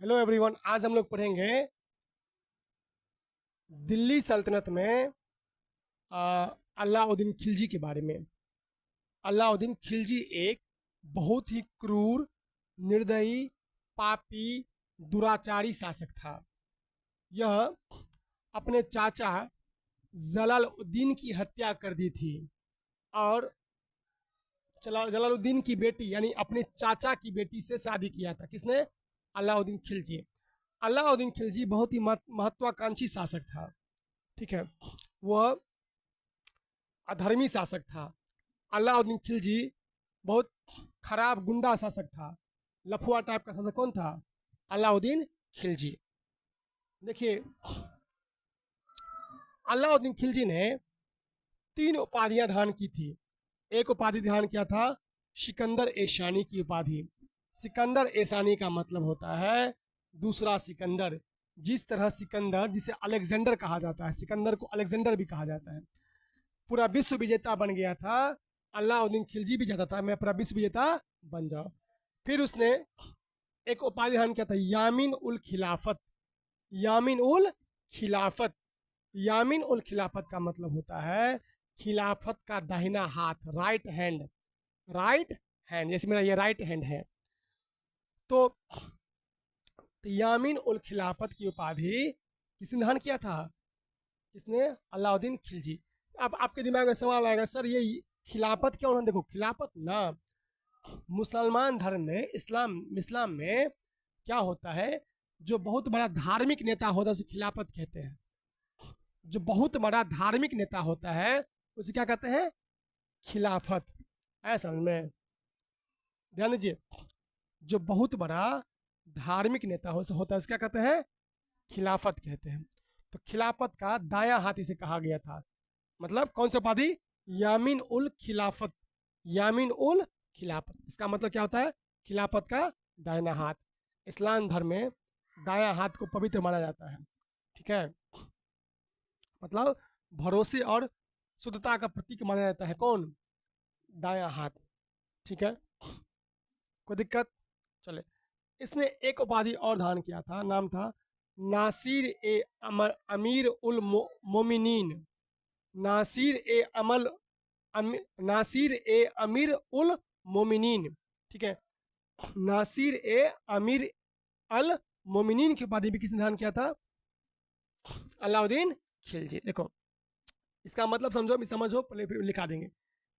Hello everyone, आज हम लोग पढ़ेंगे दिल्ली सल्तनत में अलाउद्दीन खिलजी के बारे में। अलाउद्दीन खिलजी एक बहुत ही क्रूर, निर्दयी, पापी, दुराचारी शासक था। यह अपने चाचा जलालुद्दीन की हत्या कर दी थी और जलालुद्दीन की बेटी यानी अपने चाचा की बेटी से शादी किया था। किसने? अलाउद्दीन खिलजी। अलाउद्दीन खिलजी बहुत ही महत्वाकांक्षी शासक था। ठीक है, वह अधर्मी शासक था। अलाउद्दीन खिलजी बहुत खराब गुंडा शासक था। लफुआ टाइप का शासक कौन था? अलाउद्दीन खिलजी। देखिए, अलाउद्दीन खिलजी ने 3 उपाधियां धारण की थी। एक उपाधि धारण किया था सिकंदर एशानी की उपाधि। सिकंदर एशानी का मतलब होता है दूसरा सिकंदर। जिस तरह सिकंदर, जिसे अलेक्जेंडर कहा जाता है, सिकंदर को अलेक्जेंडर भी कहा जाता है, पूरा विश्व विजेता बन गया था। अलाउद्दीन खिलजी भी चाहता था मैं पूरा विश्व विजेता बन जाऊं। फिर उसने एक उपाधि धारण किया था यामीन उल खिलाफत। यामीन उल खिलाफत। यामीन उल खिलाफत का मतलब होता है खिलाफत का दाहिना हाथ, राइट हैंड। राइट हैंड, जैसे मेरा ये राइट हैंड है। तो यामीन उल खिलाफत की उपाधि किसने धारण किया था? किसने? अलाउद्दीन खिलजी। अब आपके दिमाग में सवाल आएगा, सर ये खिलाफत क्यों ना? देखो, खिलाफत ना मुसलमान धर्म में, इस्लाम इस्लाम में क्या होता है, जो बहुत बड़ा धार्मिक नेता होता है उसे खिलाफत कहते हैं। जो बहुत बड़ा धार्मिक नेता होता है उसे क्या कहते हैं? खिलाफत। ऐसा समझ में? ध्यान दीजिए, जो बहुत बड़ा धार्मिक नेता होता है उसे क्या कहते हैं? खिलाफत कहते हैं। तो खिलाफत का दाया हाथ इसे कहा गया था। मतलब कौन सा उपाधि? यामीन उल खिलाफत। यामीन उल खिलाफत, इसका मतलब क्या होता है? खिलाफत का दाहिना हाथ। इस्लाम धर्म में दाया हाथ को पवित्र माना जाता है। ठीक है, मतलब भरोसे और शुद्धता का प्रतीक माना जाता है कौन? दाया हाथ। ठीक है, कोई दिक्कत? चले, इसने एक उपाधि और धारण किया था, नाम था नासिर ए अमीर उल मोमिनीन। नासिर ए अमल नासिर ए अमीर उल मोमिनीन। ठीक है, नासिर ए अमीर अल मोमिनीन की उपाधि भी किसने धारण किया था? अलाउद्दीन खिलजी। देखो, इसका मतलब समझो, समझो, फिर लिखा देंगे।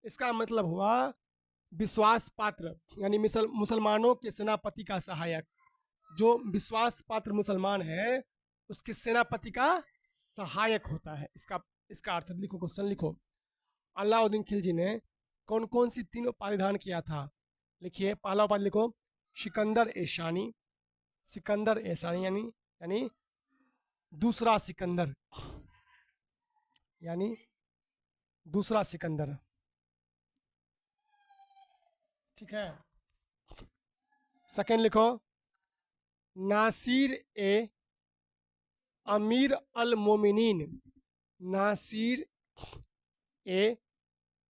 इसका मतलब हुआ विश्वास पात्र, यानी मुसलमानों के सेनापति का सहायक। जो विश्वास पात्र मुसलमान है उसके सेनापति का सहायक होता है। इसका इसका अर्थ लिखो, क्वेश्चन लिखो। अलाउद्दीन खिलजी ने कौन कौन सी 3 उपाधि धारण किया था? लिखिए, पहला उपाधि लिखो सिकंदर एशानी। सिकंदर एशानी यानी यानी दूसरा सिकंदर, यानी दूसरा सिकंदर। ठीक है, सेकंड लिखो नासिर ए अमीर अल मोमिनीन। नासिर ए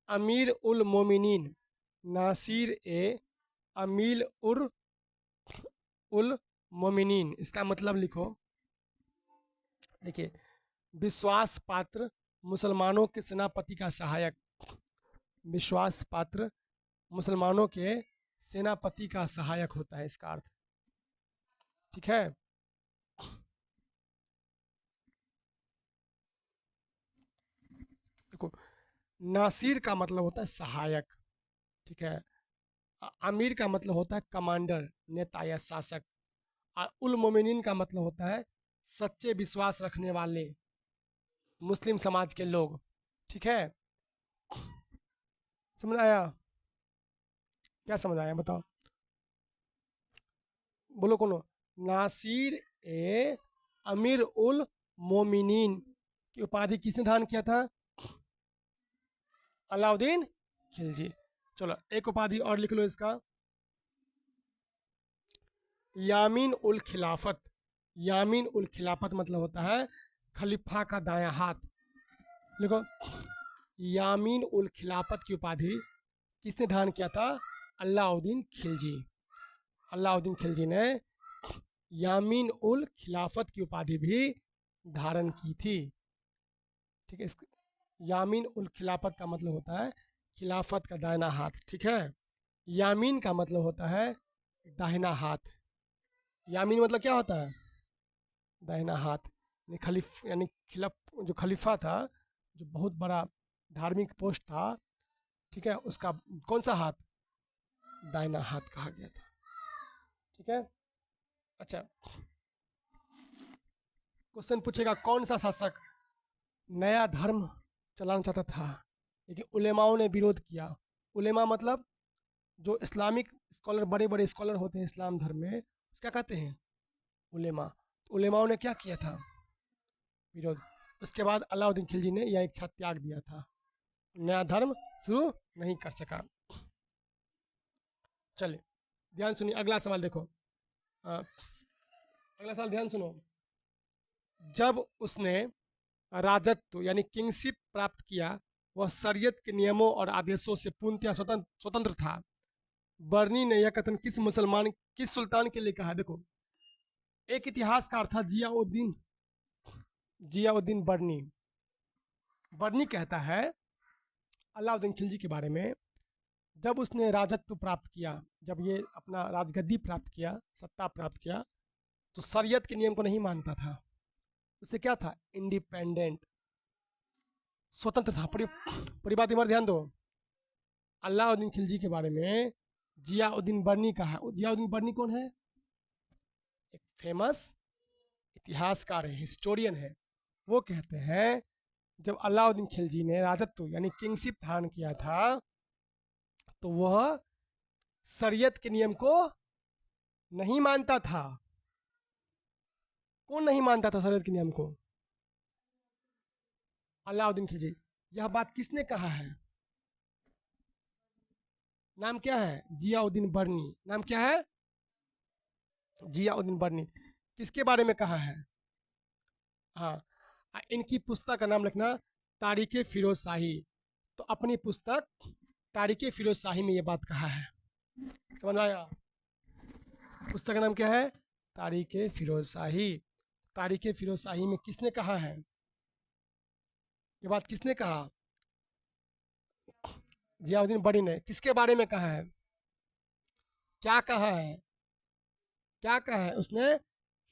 अमीर उल मोमिनीन। नासिर ए अमीर उल मोमिनीन, इसका मतलब लिखो। देखिए, विश्वास पात्र मुसलमानों के सेनापति का सहायक। विश्वास पात्र मुसलमानों के सेनापति का सहायक होता है, इसका अर्थ। ठीक है, देखो, नासिर का मतलब होता है सहायक। ठीक है, अमीर का मतलब होता है कमांडर, नेता या शासक। और उल मोमिनीन का मतलब होता है सच्चे विश्वास रखने वाले मुस्लिम समाज के लोग। ठीक है, समझ आया? क्या समझ आया बताओ? बोलो कौन? नासिर ए अमीर उल मोमिनीन की उपाधि किसने धारण किया था? अलाउद्दीन खिलजी। चलो, एक उपाधि और लिख लो इसका, यामीन उल खिलाफत। यामीन उल खिलाफत मतलब होता है खलीफा का दाया हाथ। देखो, यामीन उल खिलाफत की उपाधि किसने धारण किया था? अलाउद्दीन खिलजी। अलाउद्दीन खिलजी ने यामीन उल खिलाफत की उपाधि भी धारण की थी। ठीक है, यामीन उल खिलाफत का मतलब होता है खिलाफत का दाहिना हाथ। ठीक है, यामीन का मतलब होता है दाहिना हाथ। यामीन मतलब क्या होता है? दाहिना हाथ। यानी जो खलीफा था, जो बहुत बड़ा धार्मिक पोस्ट था, ठीक है, उसका कौन सा हाथ? दाहिना हाथ कहा गया था। ठीक है, अच्छा, क्वेश्चन पूछेगा कौन सा शासक नया धर्म चलाना चाहता था लेकिन उलेमाओं ने विरोध किया? उलेमा मतलब जो इस्लामिक स्कॉलर, बड़े बड़े स्कॉलर होते हैं इस्लाम धर्म में, क्या कहते हैं? उलेमा। उलेमाओं ने क्या किया था? विरोध। उसके बाद अलाउद्दीन खिलजी ने यह इच्छा त्याग दिया था, नया धर्म शुरू नहीं कर सका। चलिए ध्यान सुनिए, अगला सवाल देखो। अगला सवाल ध्यान सुनो। जब उसने राजत्व यानी किंगशिप प्राप्त किया, वह शरीयत के नियमों और आदेशों से पूर्णतः स्वतंत्र था। बर्नी ने यह कथन किस सुल्तान के लिए कहा? देखो, एक इतिहासकार था जियाउद्दीन जियाउद्दीन बर्नी। बर्नी कहता है अलाउद्दीन खिलजी के बारे में, जब उसने राजत्व प्राप्त किया, जब ये अपना राजगद्दी प्राप्त किया, सत्ता प्राप्त किया, तो शरीयत के नियम को नहीं मानता था। उससे क्या था? इंडिपेंडेंट, स्वतंत्र था। पूरी बात इधर ध्यान दो। अलाउद्दीन खिलजी के बारे में जियाउद्दीन बर्नी का है। जियाउद्दीन बर्नी कौन है? एक फेमस इतिहासकार है, हिस्टोरियन है। वो कहते हैं जब अलाउद्दीन खिलजी ने राजत्व यानी किंगशिप धारण किया था, तो वह शरीयत के नियम को नहीं मानता था। कौन नहीं मानता था शरीयत के नियम को? अलाउद्दीन खिलजी। यह बात किसने कहा है? नाम क्या है? जियाउद्दीन बर्नी। नाम क्या है? जियाउद्दीन बर्नी। किसके बारे में कहा है? हाँ, इनकी पुस्तक का नाम लिखना, तारीख फिरोज शाही। तो अपनी पुस्तक तारीख फिरोज शाही में ये बात कहा है। समझ आया? पुस्तक का नाम क्या है? तारीख फिरोज शाही। तारीख फिरोज शाही में किसने कहा है ये बात? किसने कहा? जियाउद्दीन बर्नी ने। किसके बारे में कहा है? क्या कहा है? क्या कहा है उसने?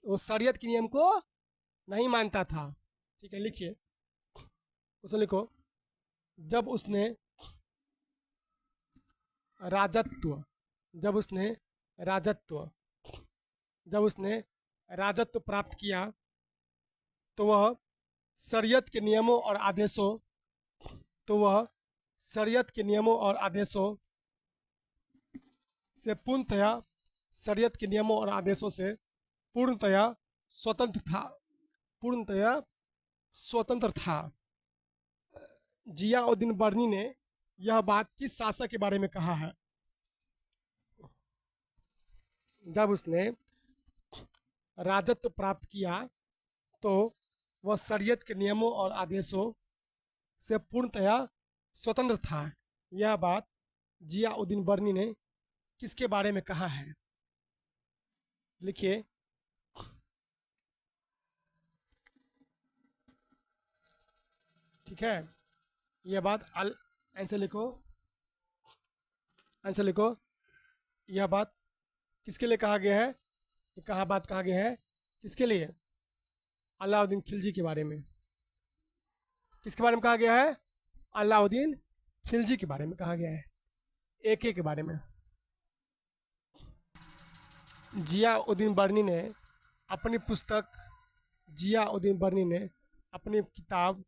वो शरीयत के नियम को नहीं मानता था। ठीक है, लिखिए, उसे लिखो। जब उसने राजत्व जब उसने राजत्व जब उसने राजत्व प्राप्त किया, तो वह शरीयत के नियमों और आदेशों तो वह शरीयत के नियमों और आदेशों से पूर्णतया शरीयत के नियमों और आदेशों से पूर्णतया स्वतंत्र था। पूर्णतया स्वतंत्र था। जियाउद्दीन बर्नी ने यह बात किस शासक के बारे में कहा है? जब उसने राजत्व प्राप्त किया, तो वह शरीयत के नियमों और आदेशों से पूर्णतया स्वतंत्र था। यह बात जियाउद्दीन बर्नी ने किसके बारे में कहा है? लिखिए, ठीक है, यह बात आंसर लिखो, आंसर लिखो। यह बात किसके लिए कहा गया है? ये बात कहा गया है किसके लिए? अलाउद्दीन खिलजी के बारे में। किसके बारे में कहा गया है? अलाउद्दीन खिलजी के बारे में कहा गया है, एक के बारे में। जियाउद्दीन बर्नी ने अपनी पुस्तक जियाउद्दीन बर्नी ने अपनी किताब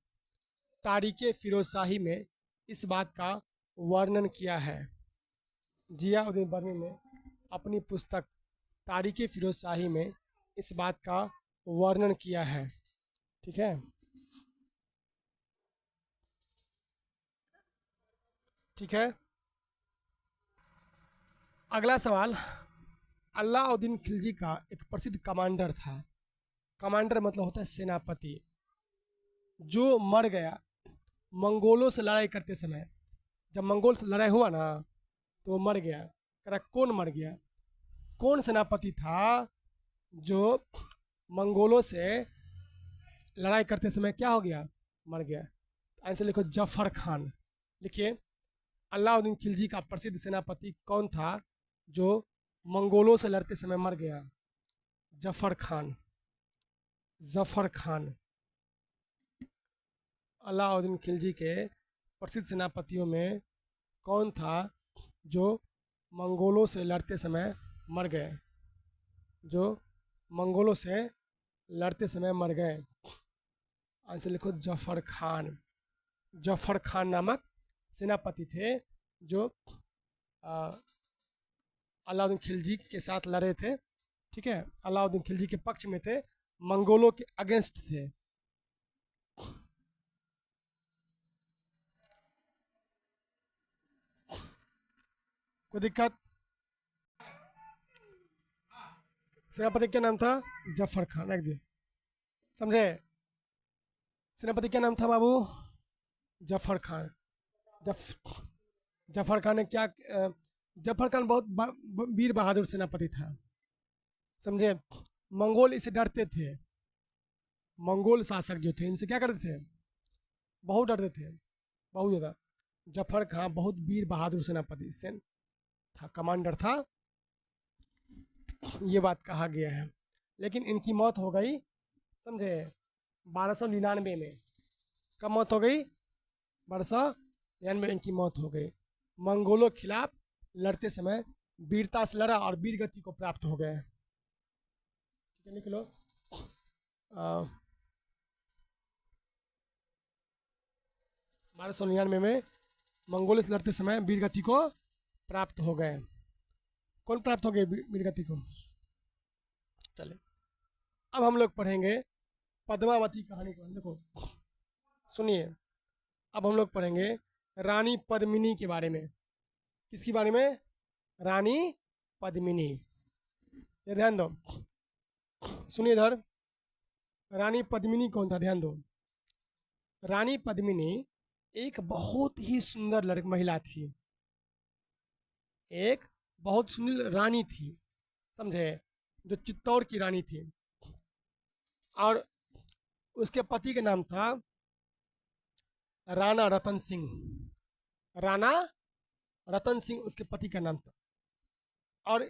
तारीख फिरोज शाही में इस बात का वर्णन किया है। जियाउद्दीन बर्नी ने अपनी पुस्तक तारीख फिरोज शाही में इस बात का वर्णन किया है। ठीक है, ठीक है। अगला सवाल, अलाउद्दीन खिलजी का एक प्रसिद्ध कमांडर था। कमांडर मतलब होता है सेनापति, जो मर गया मंगोलों से लड़ाई करते समय। जब मंगोल से लड़ाई हुआ ना, तो वो मर गया। कह रहा कौन मर गया? कौन सेनापति था जो मंगोलों से लड़ाई करते समय क्या हो गया, मर गया। आंसर लिखो जफर खान। लिखिए, अलाउद्दीन खिलजी का प्रसिद्ध सेनापति कौन था जो मंगोलों से लड़ते समय मर गया? जफर खान। जफर खान अलाउद्दीन खिलजी के प्रसिद्ध सेनापतियों में कौन था जो मंगोलों से लड़ते समय मर गए? जो मंगोलों से लड़ते समय मर गए। आंसर लिखो जफर खान। जफर खान नामक सेनापति थे जो अलाउद्दीन खिलजी के साथ लड़े थे। ठीक है, अलाउद्दीन खिलजी के पक्ष में थे, मंगोलों के अगेंस्ट थे। कोई दिक्कत? सेनापति क्या नाम था? जफर खान। रख दिए, समझे? सेनापति क्या नाम था बाबू? जफर खान। जफ जफर खान ने क्या जफर खान बहुत वीर बहादुर सेनापति था, समझे? मंगोल इसे डरते थे। मंगोल शासक जो थे इनसे क्या करते थे? बहुत डरते थे, बहुत ज़्यादा। जफर खान बहुत वीर बहादुर सेनापति से था, कमांडर था, ये बात कहा गया है। लेकिन इनकी मौत हो गई, समझे, 1299 में। कब मौत हो गई? 1299 में इनकी मौत हो गई। मंगोलों के खिलाफ लड़ते समय वीरता से लड़ा और वीर गति को प्राप्त हो गए। ठीक है, लिख लो। 1299 में मंगोलों से लड़ते समय वीर गति को प्राप्त हो गए। कौन प्राप्त हो गए वीर गति को? चले, अब हम लोग पढ़ेंगे पद्मावती कहानी को। देखो सुनिए, अब हम लोग पढ़ेंगे रानी पद्मिनी के बारे में। किसके बारे में? रानी पद्मिनी। ये ध्यान दो, सुनिए इधर। रानी पद्मिनी कौन था? ध्यान दो। रानी पद्मिनी एक बहुत ही सुंदर महिला थी, एक बहुत सुंदर रानी थी, समझे, जो चित्तौड़ की रानी थी। और उसके पति का नाम था राणा रतन सिंह। राणा रतन सिंह उसके पति का नाम था। और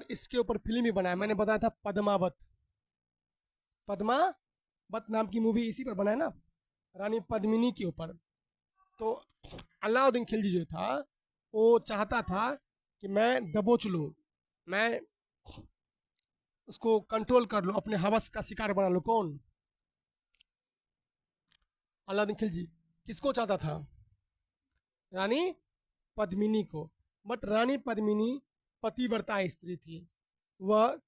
इसके ऊपर फिल्म भी बनाया, मैंने बताया था पद्मावत। पद्मावत नाम की मूवी इसी पर बना है ना, रानी पद्मिनी के ऊपर। तो अलाउद्दीन खिलजी जो था वो चाहता था कि मैं दबोच लूँ, मैं उसको कंट्रोल कर लूँ, अपने हवस का शिकार बना लूँ। कौन? अलाउद्दीन खिलजी किसको चाहता था? रानी पद्मिनी को। बट रानी पद्मिनी पतिव्रता स्त्री थी। वह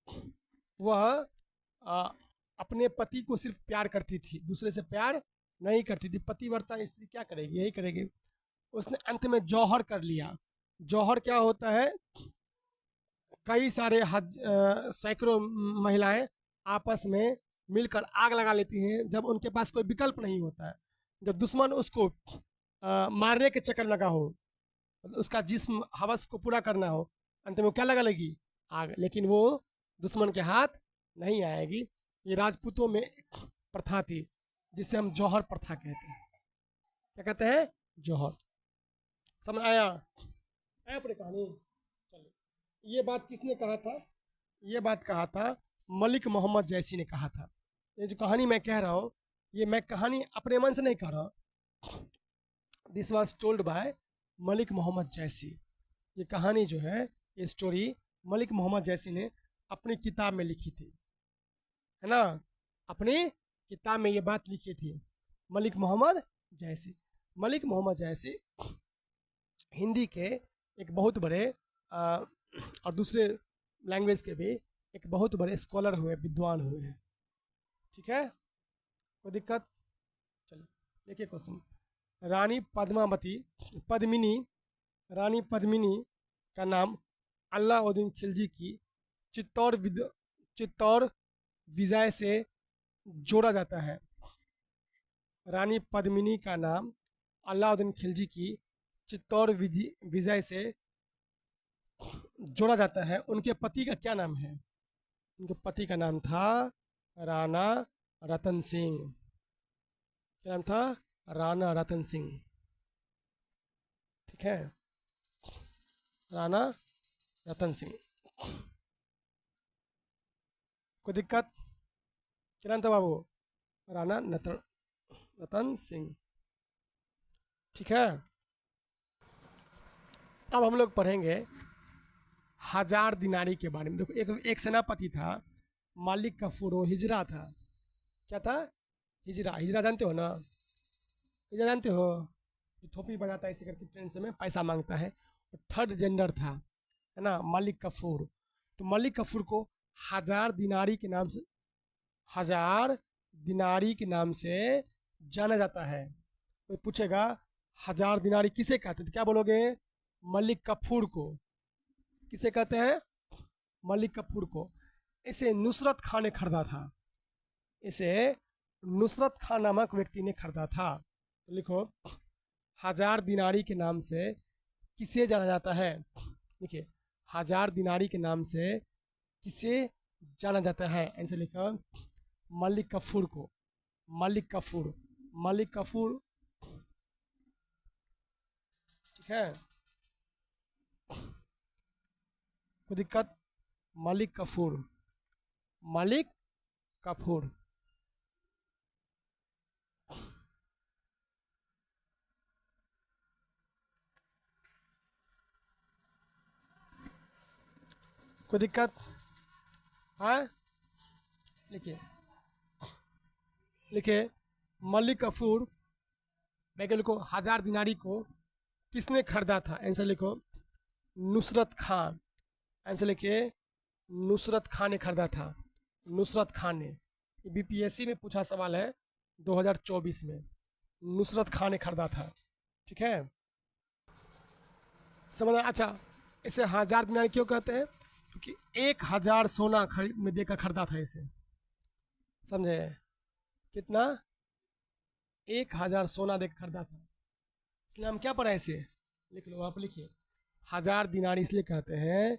अपने पति को सिर्फ प्यार करती थी, दूसरे से प्यार नहीं करती थी। पतिव्रता स्त्री क्या करेगी? यही करेगी। उसने अंत में जौहर कर लिया। जौहर क्या होता है? कई सारे सैकड़ों महिलाएं आपस में मिलकर आग लगा लेती हैं जब उनके पास कोई विकल्प नहीं होता है। जब दुश्मन उसको मारने के चक्कर लगा हो, उसका जिस्म हवस को पूरा करना हो, अंत में क्या लगा लेगी? आग। लेकिन वो दुश्मन के हाथ नहीं आएगी। ये राजपूतों में प्रथा थी जिसे हम जौहर प्रथा कहते हैं। क्या कहते हैं? जौहर। समझ आया? आया पूरी कहानी? चलो, ये बात किसने कहा था? ये बात कहा था मलिक मोहम्मद जैसी ने कहा था। ये जो कहानी मैं कह रहा हूँ, ये मैं कहानी अपने मन से नहीं कह रहा। This was told by Malik Mohammad Jayasi. ये कहानी जो है, ये स्टोरी मलिक मोहम्मद जैसी ने अपनी किताब में लिखी थी, है ना? अपनी किताब में ये बात लिखी थी, मलिक मोहम्मद जैसी। मलिक मोहम्मद जैसी हिंदी के एक बहुत बड़े और दूसरे लैंग्वेज के भी एक बहुत बड़े स्कॉलर हुए, विद्वान हुए हैं। ठीक है, कोई दिक्कत? चलो देखिए क्वेश्चन। रानी पद्मिनी रानी पद्मिनी का नाम अलाउद्दीन खिलजी की चित्तौड़ विजय से जोड़ा जाता है। रानी पद्मिनी का नाम अलाउद्दीन खिलजी की चित्तौड़ विजय से जोड़ा जाता है। उनके पति का क्या नाम है? उनके पति का नाम था राणा रतन सिंह। क्या नाम था? राणा रतन सिंह। ठीक है, राणा रतन सिंह। कोई दिक्कत? क्या नाम था बाबू? राणा रतन सिंह। ठीक है, अब हम लोग पढ़ेंगे हजार दिनारी के बारे में। देखो, एक सेनापति था मालिक कफूर, वो हिजरा था। क्या था? हिजरा। हिजरा जानते हो ना? हिजरा जानते हो? जो थोपी बजाता है, इसी करके ट्रेन से में पैसा मांगता है। थर्ड जेंडर था, है ना, मालिक कफूर। तो मालिक कफूर को हजार दिनारी के नाम से, हजार दिनारी के नाम से जाना जाता है। कोई पूछेगा हजार दिनारी किसे कहते हैं, तो क्या बोलोगे? मलिक कफूर को। किसे कहते हैं? मलिक कफूर को। इसे नुसरत खान ने खरीदा था। इसे नुसरत खान नामक व्यक्ति ने खरीदा था। तो लिखो, हजार दिनारी के नाम से किसे जाना जाता है? देखिए, हजार दिनारी के नाम से किसे जाना जाता है? आंसर लिखो, मलिक कफूर को। मलिक कफूर, मलिक कफूर। ठीक है, कोई दिक्कत? मलिक कफूर, मलिक कफूर। कोई दिक्कत? हाँ, लिखिए, लिखिए, मलिक कफूर बैगल को, हजार दिनारी को किसने खरीदा था? आंसर लिखो, नुसरत खान। आंसर लिखिए, नुसरत खान ने खरीदा था। नुसरत खान ने। बीपीएससी में पूछा सवाल है 2024 में। नुसरत खान ने खरीदा था। ठीक है, समझ? अच्छा, इसे हजार दिनारी क्यों कहते हैं? क्योंकि 1000 सोना खरीद में देकर खरीदा था इसे। समझे? कितना? 1000 सोना देकर खरीदा था। इसलिए हम क्या पढ़ा इसे? लिख लो, आप लिखिए, हजार दिनारी इसलिए कहते हैं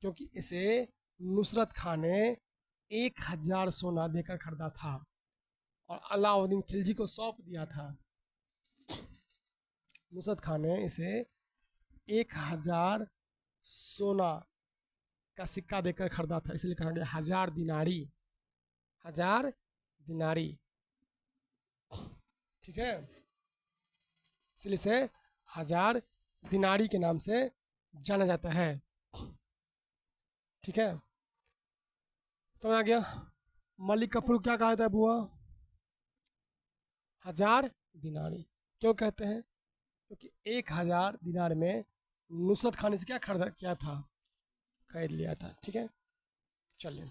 क्योंकि इसे नुसरत खान ने 1000 सोना देकर खरीदा था और अलाउद्दीन खिलजी को सौंप दिया था। नुसरत खान ने इसे 1000 सोना का सिक्का देकर खरीदा था, इसलिए कहा गया हजार दिनारी। हजार दिनारी। ठीक है, इसलिए से हजार दिनारी के नाम से जाना जाता है। ठीक है, समझ आ गया? मलिक कफूर क्या कहा था बुआ? हजार दिनारी। क्यों कहते हैं? क्योंकि 1000 दिनार में नुसरत खान ने से क्या खरीदा, किया था? खरीद लिया था। ठीक है, चलिए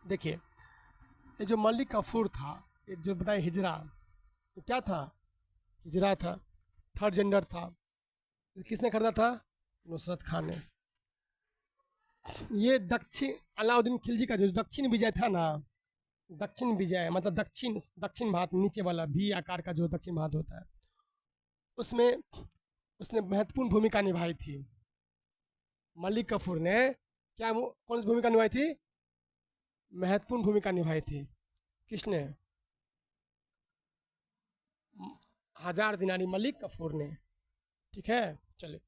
देखिए, ये जो मलिक कफूर था, ये जो बताए हिजरा, तो क्या था? हिजरा था, थर्ड जेंडर था। किसने खरीदा था? नुसरत खान ने। ये दक्षिण, अलाउद्दीन खिलजी का जो दक्षिण विजय था ना, दक्षिण विजय मतलब दक्षिण, दक्षिण भारत नीचे वाला भी आकार का जो दक्षिण भारत होता है, उसमें उसने महत्वपूर्ण भूमिका निभाई थी। मलिक कफूर ने क्या कौन सी भूमिका निभाई थी? महत्वपूर्ण भूमिका निभाई थी। किसने? हजार दिनारी मलिक कफूर ने। ठीक है, चलिए।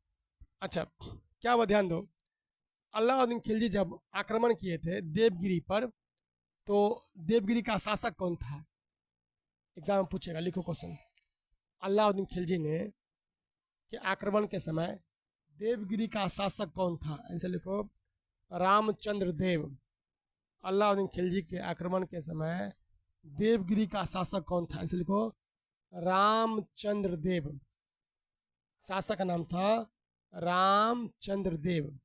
अच्छा, क्या हुआ ध्यान दो, अलाउद्दीन खिलजी जब आक्रमण किए थे देवगिरी पर, तो देवगिरी का शासक कौन था? एग्जाम में पूछेगा, लिखो क्वेश्चन। अलाउद्दीन खिलजी ने के आक्रमण के समय देवगिरी का शासक कौन था? आंसर लिखो, रामचंद्र देव। अलाउद्दीन खिलजी के आक्रमण के समय देवगिरी का शासक कौन था? आंसर लिखो, रामचंद्र देव। शासक का नाम था रामचंद्र देव।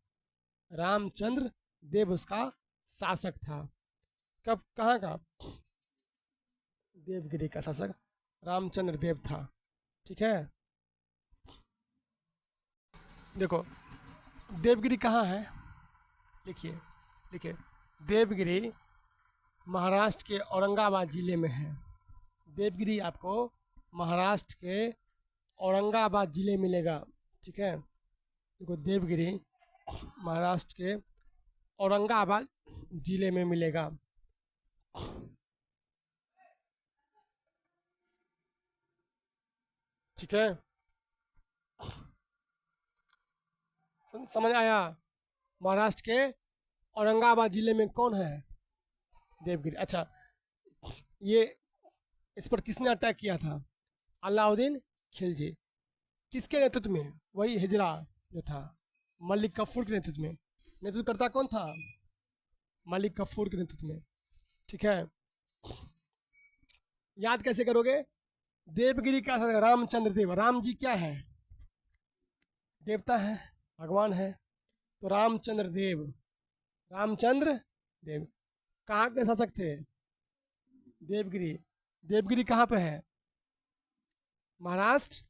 रामचंद्र देव उसका शासक था। कब, कहाँ का? देवगिरी का शासक रामचंद्र देव था। ठीक है, देखो, देवगिरी कहाँ है? लिखिए, लिखिए, देवगिरी महाराष्ट्र के औरंगाबाद जिले में है। देवगिरी आपको महाराष्ट्र के औरंगाबाद जिले में मिलेगा। ठीक है, देखो, देवगिरी महाराष्ट्र के औरंगाबाद जिले में मिलेगा। ठीक है, समझ आया? महाराष्ट्र के औरंगाबाद जिले में कौन है? देवगिरी। अच्छा, ये इस पर किसने अटैक किया था? अलाउद्दीन खिलजी। किसके नेतृत्व में? वही हिजरा जो था, मलिक कफूर के नेतृत्व में। नेतृत्वकर्ता कौन था? मलिक कफूर के नेतृत्व में। ठीक है, याद कैसे करोगे? देवगिरी का रामचंद्र देव। राम जी क्या है? देवता है, भगवान है। तो रामचंद्र देव, रामचंद्र देव कहाँ के शासक थे? देवगिरी। देवगिरी कहाँ पे है? महाराष्ट्र।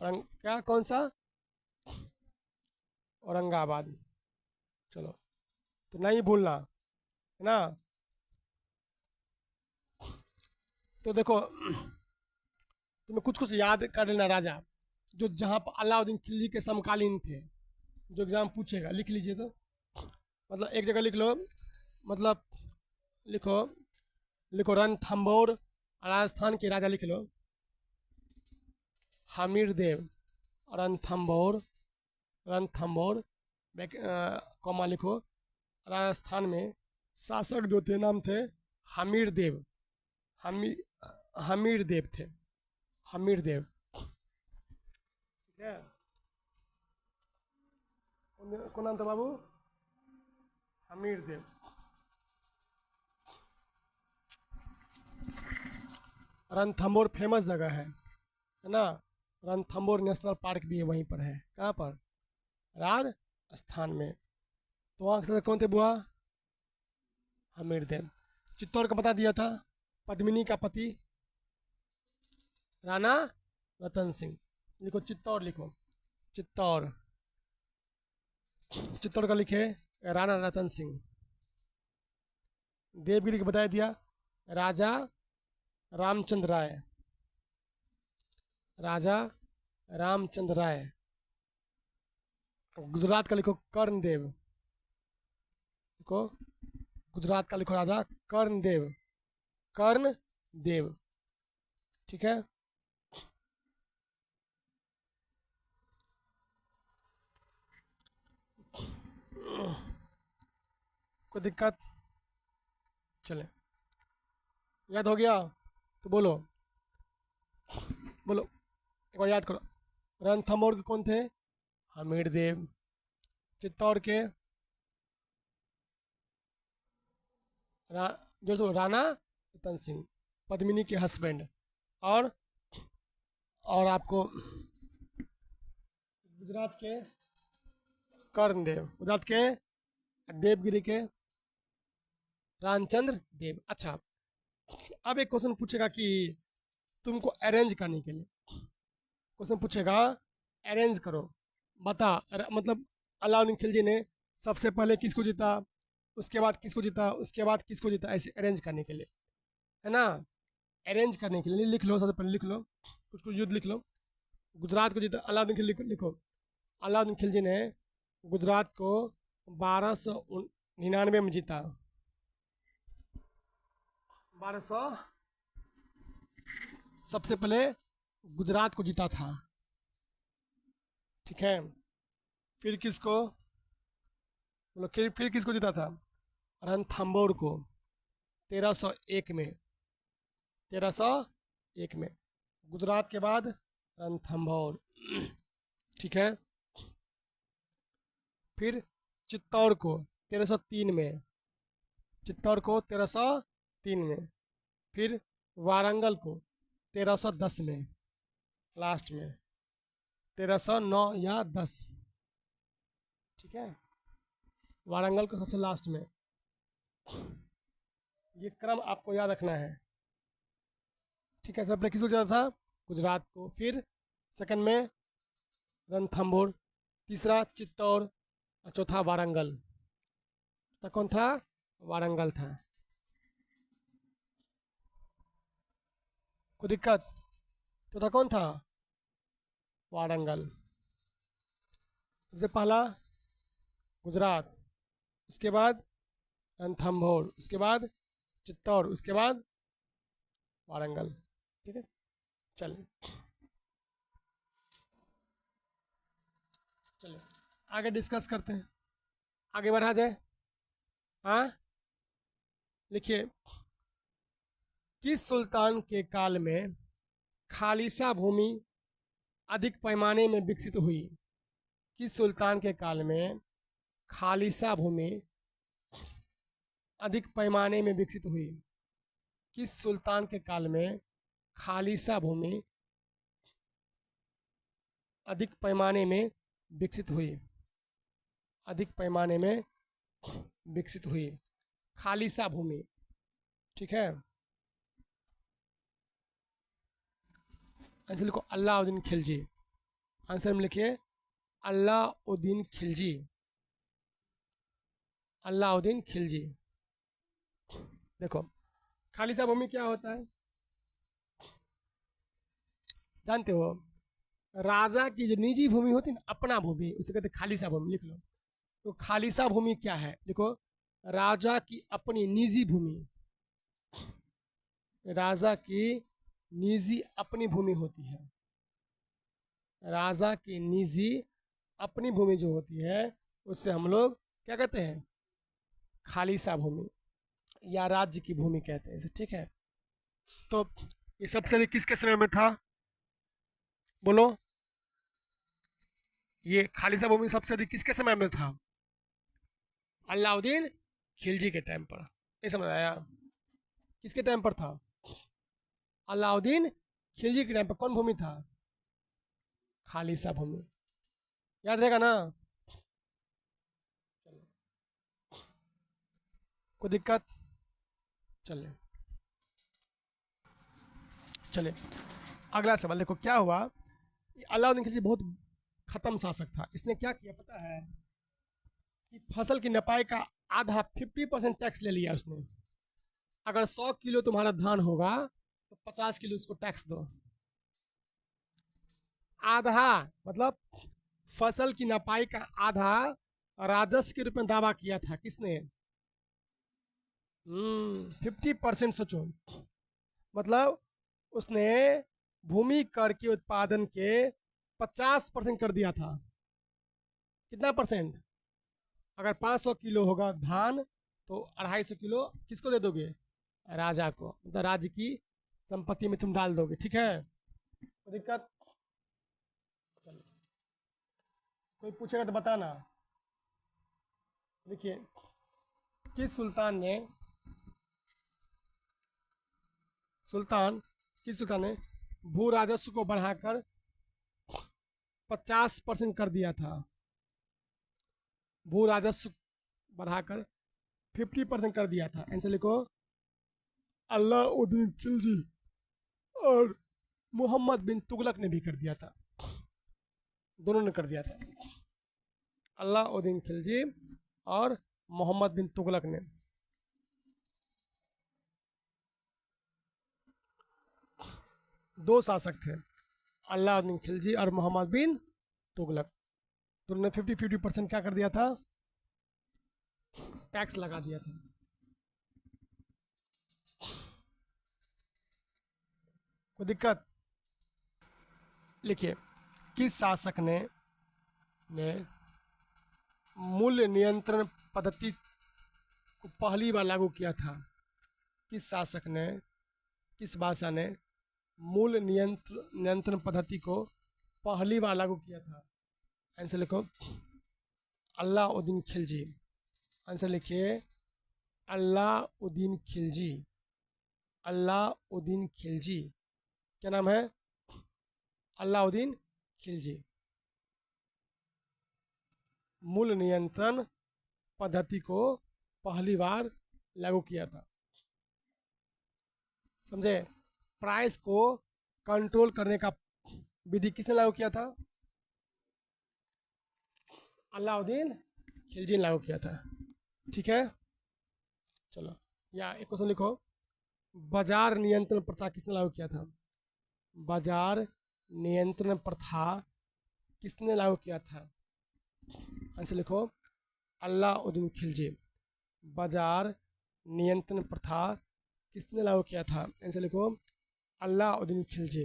क्या, कौन सा? औरंगाबाद। चलो, तो नहीं भूलना है ना। तो देखो, तुम्हें कुछ कुछ याद कर लेना राजा, जो जहाँ पर अलाउद्दीन खिलजी के समकालीन थे, जो एग्जाम पूछेगा लिख लीजिए। तो मतलब एक जगह लिख लो, मतलब लिखो, लिखो रणथंभौर राजस्थान के राजा लिख लो, हमीर देव। रणथंभौर, रणथंभौर कॉमा लिखो। राजस्थान में शासक जो थे नाम थे हमीर देव। हमीर देव थे, हमीर देव। ठीक है, कौन नाम था बाबू? हमीर देव। रणथंभौर फेमस जगह है ना। रणथंभौर नेशनल पार्क भी है वहीं पर है। कहाँ पर? राजस्थान में। तो वहाँ के कौन थे बुआ? हमीर देव। चित्तौड़ का बता दिया था, पद्मिनी का पति राणा रतन सिंह। लिखो चित्तौड़, लिखो चित्तौड़। चित्तौड़ का लिखे राणा रतन सिंह। देवगिरी का बता दिया, राजा रामचंद्र राय। राजा रामचंद्र राय। गुजरात का लिखो कर्णदेव। लिखो गुजरात का, लिखो राजा कर्णदेव। कर्णदेव। ठीक है, कोई दिक्कत? चले, याद हो गया तो बोलो, बोलो एक बार याद करो। रणथंभौर के कौन थे? हमीर देव। चित्तौड़ के जो राणा रतन सिंह, पद्मिनी के हस्बैंड। और आपको गुजरात के कर्णदेव, गुजरात के देवगिरी के रामचंद्र देव। अच्छा, अब एक क्वेश्चन पूछेगा कि तुमको अरेंज करने के लिए क्वेश्चन पूछेगा, अरेंज करो, बता मतलब अलाउद्दीन खिलजी ने सबसे पहले किसको जीता, उसके बाद किसको जीता, उसके बाद किसको जीता, ऐसे अरेंज करने के लिए, है ना। अरेंज करने के लिए लिख लो, सबसे पहले लिख लो, कुछ कुछ युद्ध लिख लो। गुजरात को जीता अलाउद्दीन खिलजी, लिखो अलाउद्दीन खिलजी ने गुजरात को 1299 में जीता। 1200 सबसे पहले गुजरात को जीता था। ठीक है, फिर किसको, मतलब फिर किसको जीता था? रणथंभौर को 1301 में। 1301 में गुजरात के बाद रणथंभौर। ठीक है, फिर चित्तौड़ को 1303 में। चित्तौड़ को 1303 में। फिर वारंगल को 1310 में, लास्ट में 1309 या 10। ठीक है, वारंगल को सबसे लास्ट में। ये क्रम आपको याद रखना है। ठीक है, सबसे किसको ज़्यादा था? गुजरात को। फिर सेकंड में रणथंभौर, तीसरा चित्तौड़, और चौथा वारंगल। तो कौन था? वारंगल था। कोई दिक्कत? चौथा कौन था? वारंगल। सबसे पहला गुजरात, उसके बाद रणथंभौर, उसके बाद चित्तौड़, उसके बाद वारंगल। ठीक है, चलिए चलिए आगे डिस्कस करते हैं, आगे बढ़ा जाए। हाँ, लिखिए, किस सुल्तान के काल में खालिसा भूमि अधिक पैमाने में विकसित हुई? किस सुल्तान के काल में खालिसा भूमि अधिक पैमाने में विकसित हुई? किस सुल्तान के काल में खालिसा भूमि अधिक पैमाने में विकसित हुई? अधिक पैमाने में विकसित हुई खालिसा भूमि। ठीक है, आंसर लिखो अलाउद्दीन खिलजी। आंसर में लिखिए अलाउद्दीन खिलजी, अलाउद्दीन खिलजी। देखो, खालिसा भूमि क्या होता है जानते हो? राजा की जो निजी भूमि होती है ना, अपना भूमि, उसे कहते हैं खालिसा भूमि। लिख लो। तो खालिसा भूमि क्या है? देखो, राजा की अपनी निजी भूमि, राजा की निजी अपनी भूमि होती है। राजा की निजी अपनी भूमि जो होती है उससे हम लोग क्या कहते हैं? खालिसा भूमि या राज्य की भूमि कहते हैं इसे। ठीक है, तो ये सबसे अधिक किसके समय में था? बोलो, ये खालिसा भूमि सबसे अधिक किसके समय में था? अलाउद्दीन खिलजी के टाइम पर। ये समझ आया? किसके टाइम पर था? अलाउद्दीन खिलजी के टाइम पर। कौन भूमि था? खालिसा भूमि। याद रहेगा ना? कोई दिक्कत? चलिए चलिए अगला सवाल देखो, क्या हुआ? अलाउद्दीन खिलजी बहुत खत्म शासक था। इसने क्या किया पता है? कि फसल की नपाई का आधा 50% टैक्स ले लिया उसने। अगर 100 किलो तुम्हारा धान होगा तो 50 किलो उसको टैक्स दो। आधा मतलब फसल की नपाई का आधा राजस्व के रूप में दावा किया था। किसने? 50%। सोचो, मतलब उसने भूमि कर के उत्पादन के 50% कर दिया था। कितना परसेंट? अगर 500 किलो होगा धान तो 250 किलो किसको दे दोगे? राजा को, मतलब राज्य की संपत्ति में तुम डाल दोगे। ठीक है, कोई दिक्कत? कोई पूछेगा तो बताना। देखिए, किस सुल्तान ने भू राजस्व को बढ़ाकर 50% कर दिया था? भू राजस्व बढ़ाकर 50% कर दिया था। आंसर लिखो अलाउद्दीन खिलजी। और मोहम्मद बिन तुगलक ने भी कर दिया था, दोनों ने कर दिया था। अलाउद्दीन खिलजी और मोहम्मद बिन तुगलक ने। दो शासक थे, अलाउद्दीन खिलजी और मोहम्मद बिन तुगलक। दोनों ने 50-50% क्या कर दिया था? टैक्स लगा दिया था। कोई दिक्कत? लिखिए, किस शासक ने मूल्य नियंत्रण पद्धति को पहली बार लागू किया था? किस शासक ने, किस बादशाह ने मूल्य नियंत्रण पद्धति को पहली बार लागू किया था? आंसर लिखो अलाउद्दीन खिलजी। आंसर लिखिए अलाउद्दीन खिलजी, अलाउद्दीन खिलजी। क्या नाम है? अलाउद्दीन खिलजी। मूल्य नियंत्रण पद्धति को पहली बार लागू किया था। समझे? प्राइस को कंट्रोल करने का विधि किसने लागू किया था? अलाउद्दीन खिलजी ने लागू किया था। ठीक है, चलो, या एक क्वेश्चन लिखो, बाजार नियंत्रण प्रथा किसने लागू किया था? बाजार नियंत्रण प्रथा किसने लागू किया था? आंसर लिखो अलाउद्दीन खिलजी। बाजार नियंत्रण प्रथा किसने लागू किया था? आंसर लिखो, अलाउद्दीन खिलजी।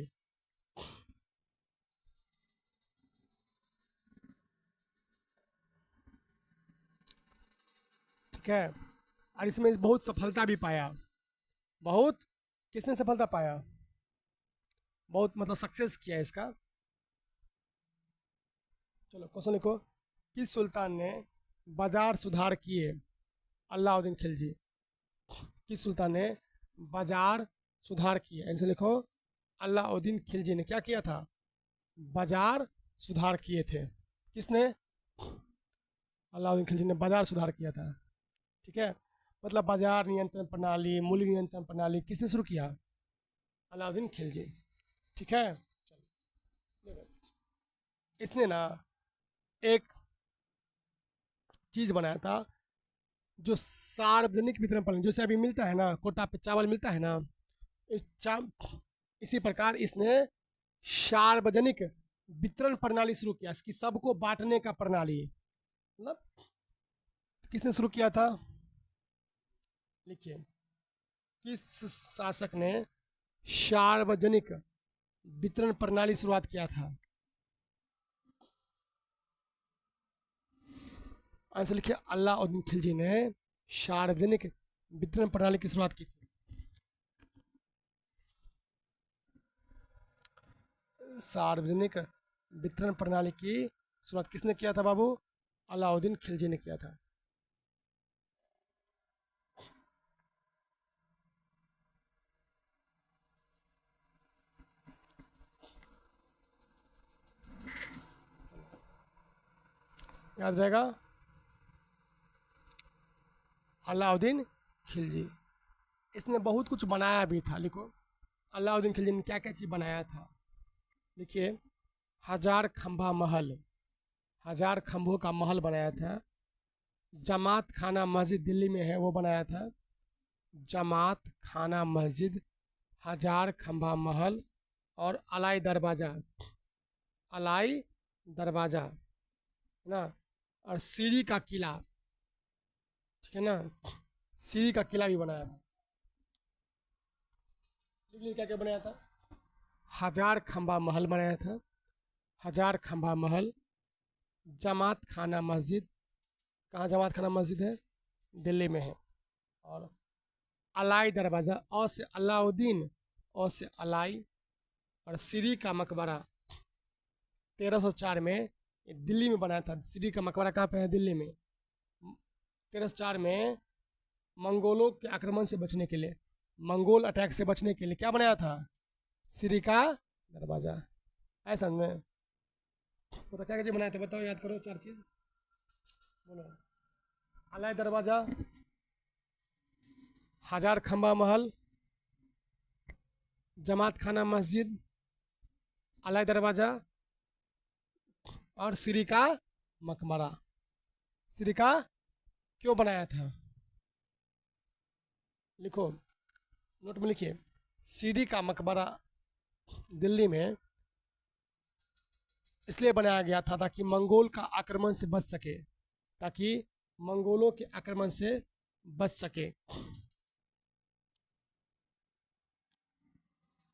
ठीक है, और इसमें बहुत सफलता भी पाया, बहुत, किसने सफलता पाया, बहुत मतलब सक्सेस किया इसका। चलो क्वेश्चन लिखो, किस सुल्तान ने बाजार सुधार किए? अलाउद्दीन खिलजी। किस सुल्तान ने बाजार सुधार किए? आंसर लिखो, अलाउद्दीन खिलजी ने क्या किया था? बाजार सुधार किए थे। किसने? अलाउद्दीन खिलजी ने बाजार सुधार किया था। ठीक है, मतलब बाजार नियंत्रण प्रणाली, मूल्य नियंत्रण प्रणाली किसने शुरू किया? अलाउद्दीन खिलजी। ठीक है, इसने ना एक चीज बनाया था जो सार्वजनिक वितरण प्रणाली, जैसे अभी मिलता है ना कोटा पे चावल मिलता है ना, इसी प्रकार इसने सार्वजनिक वितरण प्रणाली शुरू किया कि सबको बांटने का प्रणाली। मतलब किसने शुरू किया था? लिखिए, किस शासक ने सार्वजनिक वितरण प्रणाली शुरुआत किया था? आंसर लिखिए, अलाउद्दीन खिलजी ने सार्वजनिक वितरण प्रणाली की शुरुआत की थी। सार्वजनिक वितरण प्रणाली की शुरुआत किसने किया था बाबू? अलाउद्दीन खिलजी ने किया था। याद रहेगा, अलाउद्दीन खिलजी। इसने बहुत कुछ बनाया भी था, लिखो अलाउद्दीन खिलजी ने क्या क्या चीज़ बनाया था। लिखिए, हजार खंभा महल, हजार खंभों का महल बनाया था। जमात खाना मस्जिद दिल्ली में है, वो बनाया था। जमात खाना मस्जिद, हजार खंभा महल, और अलाई दरवाज़ा, अलाई दरवाज़ा है ना, और सीरी का किला। ठीक है ना, सीरी का किला भी बनाया था। लिखिए क्या क्या बनाया था? हजार खंभा महल बनाया था, हजार खंभा महल, जमात खाना मस्जिद, कहाँ जमात खाना मस्जिद है? दिल्ली में है। और अलाई दरवाज़ा, और से अलाउद्दीन, और से अलाई, और सीरी का मकबरा 1304 में ये दिल्ली में बनाया था। सीरी का मकबरा कहाँ पे है? दिल्ली में। 1304 में मंगोलों के आक्रमण से बचने के लिए, मंगोल अटैक से बचने के लिए क्या बनाया था? सीरी का दरवाज़ा। ऐसा में तो क्या क्या चीज़ बनाए थे बताओ, याद करो, चार चीज़ बोलो। अलाई दरवाज़ा, हजार खंबा महल, जमात खाना मस्जिद, अलाई दरवाज़ा, और सीरी का मकबरा। सीरी का क्यों बनाया था? लिखो, नोट में लिखिए, सीरी का मकबरा दिल्ली में इसलिए बनाया गया था ताकि मंगोल का आक्रमण से बच सके, ताकि मंगोलों के आक्रमण से बच सके,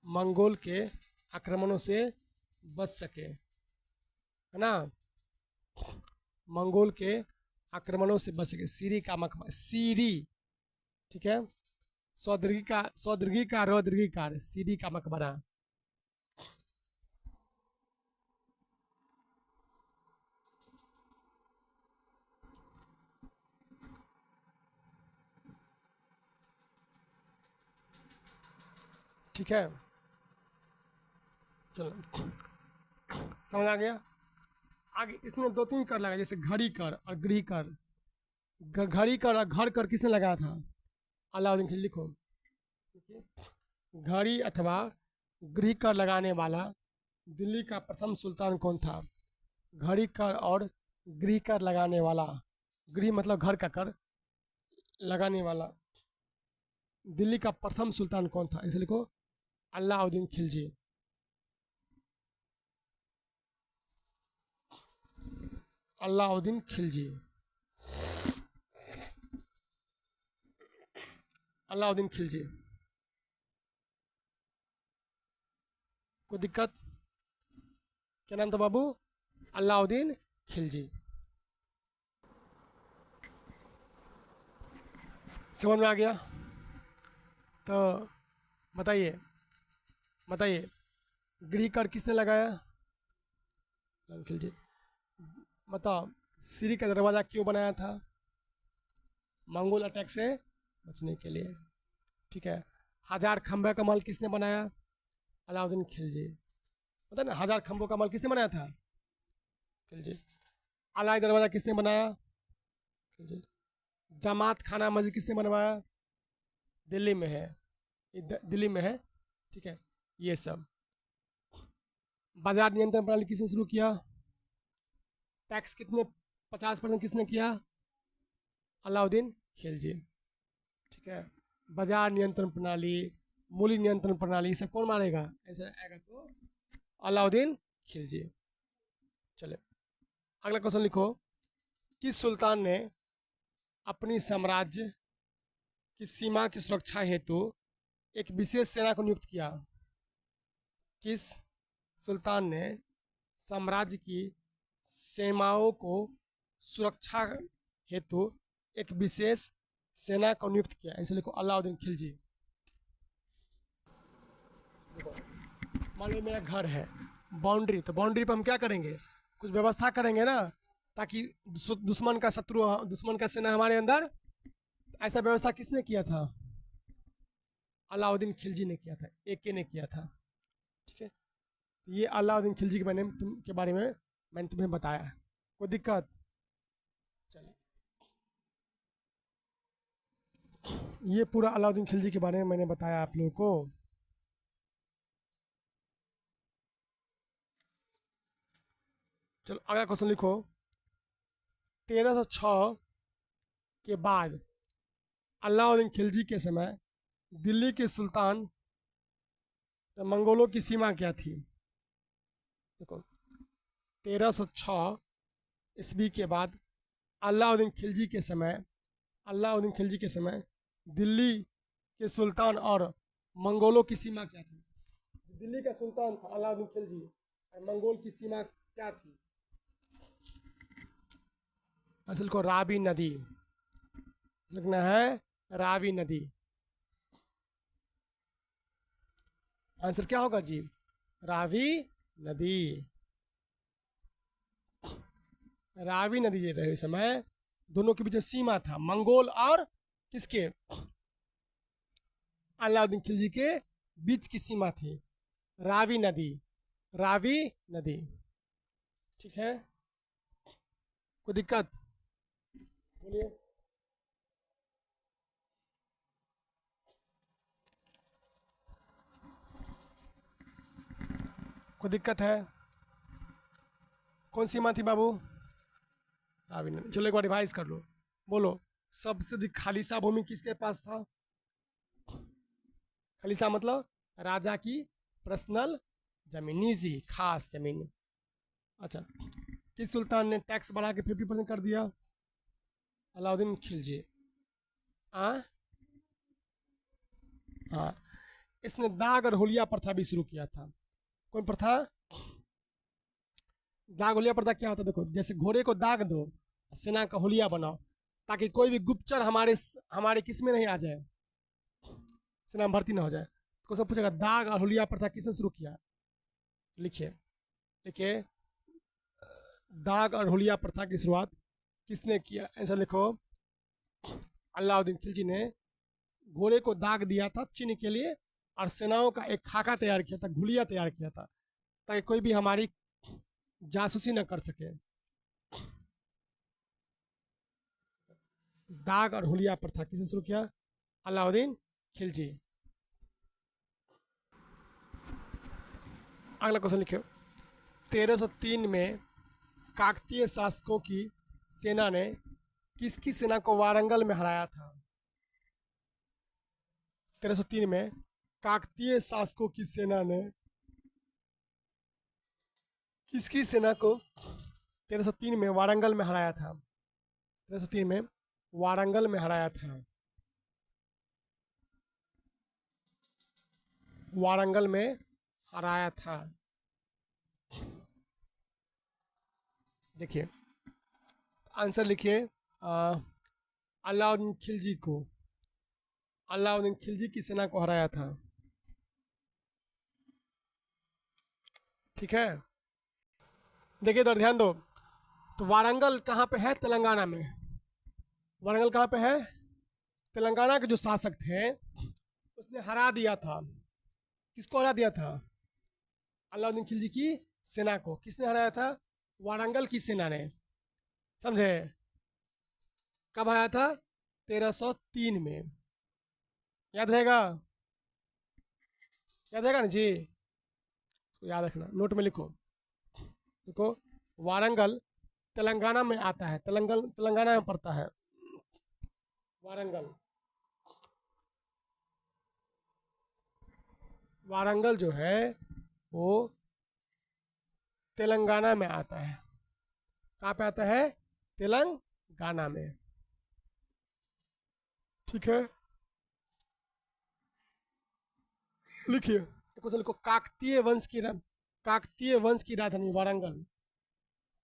मंगोल के आक्रमणों से बच सके, है ना, मंगोल के आक्रमणों से बच सके। सीरी का मकबरा, सीरी, ठीक है, सौदीर्घी का रौदीर्घिकार, सीरी का मकबरा। ठीक है, चलो समझ आ गया। आगे इसने दो तीन कर लगा, जैसे घड़ी कर और गृह कर। घड़ी कर और घर कर किसने लगाया था? अलाउद्दीन खिलजी। लिखो, घड़ी अथवा गृह कर लगाने वाला दिल्ली का प्रथम सुल्तान कौन था? घड़ी कर और गृह कर लगाने वाला, गृह मतलब घर का कर, लगाने वाला दिल्ली का प्रथम सुल्तान कौन था? इसे लिखो, अलाउद्दीन खिलजी। अलाउद्दीन खिलजी। अलाउद्दीन खिलजी। कोई दिक्कत? क्या नाम था बाबू? अलाउद्दीन खिलजी। समझ में आ गया? तो बताइए बताइए, गृह कर किसने लगाया? अलाउद्दीन खिलजी। बताओ, सीरी का दरवाज़ा क्यों बनाया था? मंगोल अटैक से बचने के लिए। ठीक है। हजार खंबे का महल किसने बनाया? अलाउद्दीन खिलजी। पता ना, हजार खंभों का महल किसने बनाया था? खिलजी। अलाई दरवाज़ा किसने बनाया? खिलजी। जमात खाना मस्जिद किसने बनवाया? दिल्ली में है, दिल्ली में है। ठीक है। ये सब। बाजार नियंत्रण प्रणाली किसने शुरू किया? टैक्स कितने 50% किसने किया? अलाउद्दीन खिलजी। ठीक है। बाजार नियंत्रण प्रणाली, मूल्य नियंत्रण प्रणाली, सब कौन मारेगा? ऐसा आएगा तो अलाउद्दीन खिलजी। चले, अगला क्वेश्चन लिखो। किस सुल्तान ने अपनी साम्राज्य की सीमा की सुरक्षा हेतु एक विशेष सेना को नियुक्त किया? किस सुल्तान ने साम्राज्य की सीमाओं को सुरक्षा हेतु एक विशेष सेना को नियुक्त किया? ऐसे लिखो, अलाउद्दीन खिलजी। देखो, मान लो मेरा घर है, बाउंड्री, तो बाउंड्री पर हम क्या करेंगे? कुछ व्यवस्था करेंगे ना, ताकि दुश्मन का सेना हमारे अंदर। ऐसा व्यवस्था किसने किया था? अलाउद्दीन खिलजी ने किया था, एके ने किया था। ठीक है। ये अलाउद्दीन खिलजी के बारे में मैंने तुम्हें बताया। कोई दिक्कत? चलिए, ये पूरा अलाउद्दीन खिलजी के बारे में मैंने बताया आप लोगों को। चलो, अगला क्वेश्चन लिखो। 1306 के बाद अलाउद्दीन खिलजी के समय दिल्ली के सुल्तान मंगोलों की सीमा क्या थी? देखो, 1306 ईस्वी के बाद अलाउद्दीन खिलजी के समय दिल्ली के सुल्तान और मंगोलों की सीमा क्या थी? दिल्ली का सुल्तान था अलाउद्दीन खिलजी, और मंगोल की सीमा क्या थी? असल को रावी नदी लिखना है, रावी नदी। आंसर क्या होगा जी? रावी नदी। रावी नदी ये रहे समय दोनों के बीच में सीमा था, मंगोल और किसके? अलाउद्दीन खिलजी के बीच की सीमा थी, रावी नदी। रावी नदी। ठीक है। कोई दिक्कत? बोलिए। कोई दिक्कत है? कौन सीमा थी बाबू? रावी नदी। चलो एक बार रिवाइज कर लो। बोलो, सबसे अधिक खालिसा भूमि किसके पास था? खालिसा मतलब राजा की पर्सनल जमीन, निजी खास जमीन। अच्छा, किस सुल्तान ने टैक्स बढ़ा के 50% कर दिया? अलाउद्दीन खिलजी। हाँ, हाँ। इसने दाग और हुलिया प्रथा भी शुरू किया था। कौन प्रथा? दाग हुलिया प्रथा क्या होता है? देखो, जैसे घोड़े को दाग दो, सेना का हुलिया बनाओ, ताकि कोई भी गुप्तचर हमारे हमारे किस में नहीं आ जाए, सेना में भर्ती ना हो जाए। तो सब पूछेगा, दाग और हुलिया प्रथा किसने शुरू किया? लिखिए लिखिए, दाग और हुलिया प्रथा की शुरुआत किसने किया? ऐसा लिखो, अलाउद्दीन खिलजी ने घोड़े को दाग दिया था चिन्ह के लिए, और सेनाओं का एक खाका तैयार किया था, घुलिया तैयार किया था, ताकि कोई भी हमारी जासूसी न कर सके। दाग और हुलिया प्रथा किसने शुरू किया? अलाउद्दीन खिलजी। अगला क्वेश्चन लिखिए। 1303 में काकतीय शासकों की सेना ने किसकी सेना को वारंगल में हराया था? 1303 में काकतीय शासकों की सेना ने किसकी सेना को 1303 में वारंगल में हराया था? 1303 में वारंगल में हराया था। वारंगल में हराया था। देखिए आंसर लिखिए। अलाउद्दीन खिलजी को, अलाउद्दीन खिलजी की सेना को हराया था। ठीक है, देखिए इधर ध्यान दो। तो वारंगल कहाँ पे है? तेलंगाना में। वारंगल कहाँ पे है? तेलंगाना के जो शासक थे उसने हरा दिया था। किसको हरा दिया था? अलाउद्दीन खिलजी की सेना को। किसने हराया था? वारंगल की सेना ने। समझे? कब हराया था? 1303 में। याद रहेगा? याद रहेगा ना जी? तो याद रखना, नोट में लिखो। देखो वारंगल तेलंगाना में आता है, तेलंगाना में पड़ता है वारंगल। वारंगल जो है वो तेलंगाना में आता है। कहाँ पे आता है? तेलंगाना में। ठीक है, लिखिए क्वेश्चन लिखो। काकतीय वंश की राजधानी वारंगल।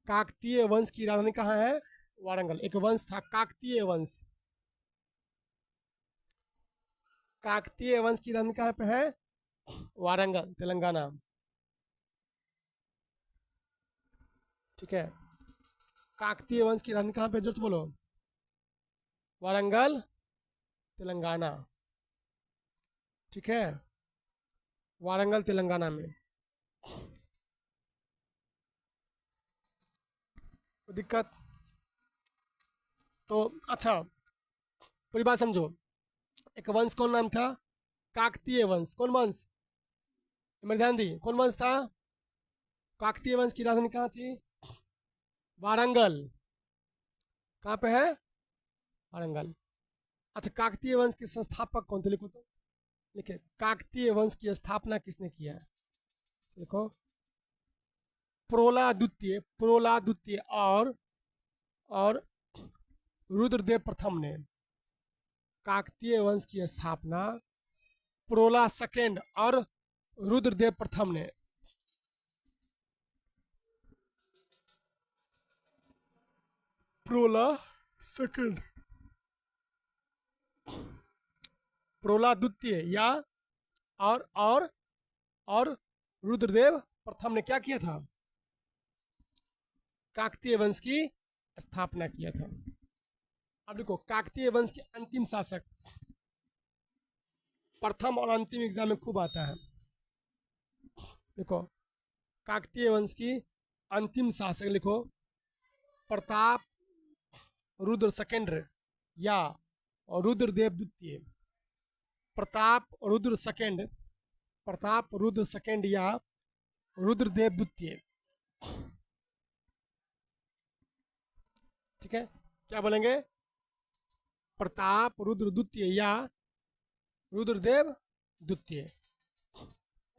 काकतीय वंश की राजधानी कहाँ है? वारंगल। एक वंश था काकतीय वंश। काकतीय वंश की राजधानी कहाँ पे है? वारंगल, तेलंगाना। ठीक है, काकतीय वंश की राजधानी कहाँ पे? जोर से बोलो। वारंगल, तेलंगाना। ठीक है, वारंगल तेलंगाना में। दिक्कत? तो अच्छा पूरी बात समझो। एक वंश कौन नाम था? काकतीय वंश। कौन वंश? मेरे ध्यान दी, कौन वंश था? काकतीय वंश की राजधानी कहाँ थी? वारंगल। कहाँ पे है? वारंगल। अच्छा, काकतीय वंश के संस्थापक कौन थे? लिखो तो। लिखे, काकतीय वंश की स्थापना किसने किया है? देखो, प्रोला द्वितीय और रुद्रदेव प्रथम ने। काकतीय वंश की स्थापना प्रोला सेकेंड और रुद्रदेव प्रथम ने। प्रोला सेकेंड, प्रोला द्वितीय या और रुद्रदेव प्रथम ने क्या किया था? काकतीय वंश की स्थापना किया था। अब देखो, काकतीय वंश के अंतिम शासक, प्रथम और अंतिम एग्जाम में खूब आता है। देखो, काकतीय वंश की अंतिम शासक लिखो, प्रताप रुद्र सेकेंड या रुद्रदेव द्वितीय। प्रताप रुद्र सेकेंड या रुद्रदेव द्वितीय। ठीक है, क्या बोलेंगे? प्रताप रुद्र द्वितीय या रुद्रदेव द्वितीय।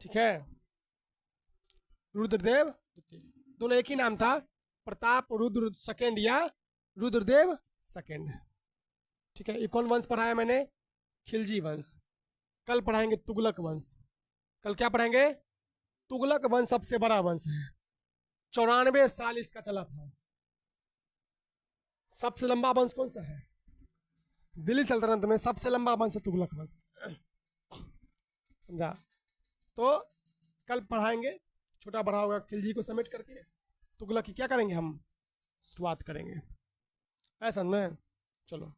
ठीक है, रुद्रदेव द्वितीय, दोनों एक ही नाम था। प्रताप रुद्र सेकेंड या रुद्रदेव सेकेंड। ठीक है, ये कौन वंश पढ़ाया मैंने? खिलजी वंश। कल पढ़ाएंगे तुगलक वंश। कल क्या पढ़ाएंगे? तुगलक वंश सबसे बड़ा वंश है। 94 साल इसका चला था। सबसे लंबा वंश कौन सा है? दिल्ली सल्तनत में सबसे लंबा वंश है तुगलक वंश। समझा? तो कल पढ़ाएंगे, छोटा बड़ा होगा, खिलजी को समेट करके तुगलक की क्या करेंगे हम? शुरुआत करेंगे। ऐसा ना, चलो।